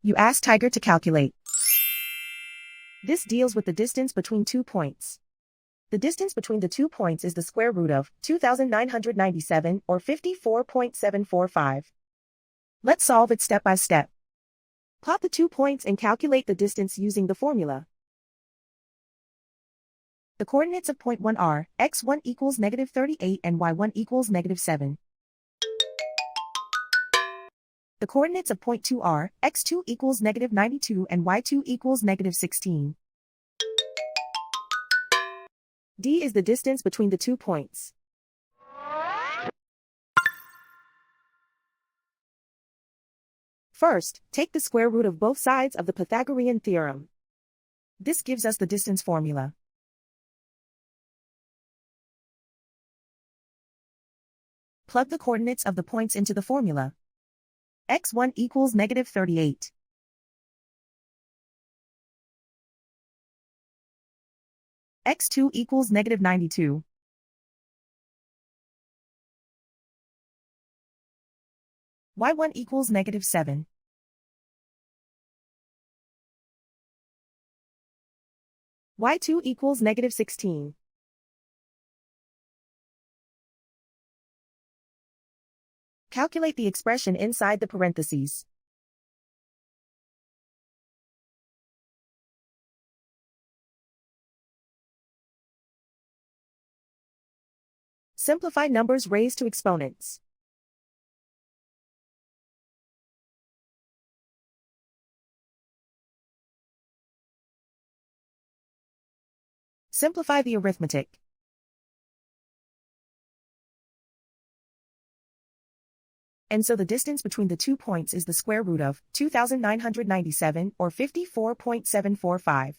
You ask Tiger to calculate. This deals with the distance between 2 points. The distance between the 2 points is the square root of 2,997 or 54.745. Let's solve it step by step. Plot the 2 points and calculate the distance using the formula. The coordinates of point 1 are x1 equals -38 and y1 equals -7. The coordinates of point 2 are x2 equals -92 and y2 equals -16. D is the distance between the 2 points. First, take the square root of both sides of the Pythagorean theorem. This gives us the distance formula. Plug the coordinates of the points into the formula. x1 equals -38. x2 equals -92. y1 equals -7. y2 equals -16. Calculate the expression inside the parentheses. Simplify numbers raised to exponents. Simplify the arithmetic. And so the distance between the 2 points is the square root of 2,997 or 54.745.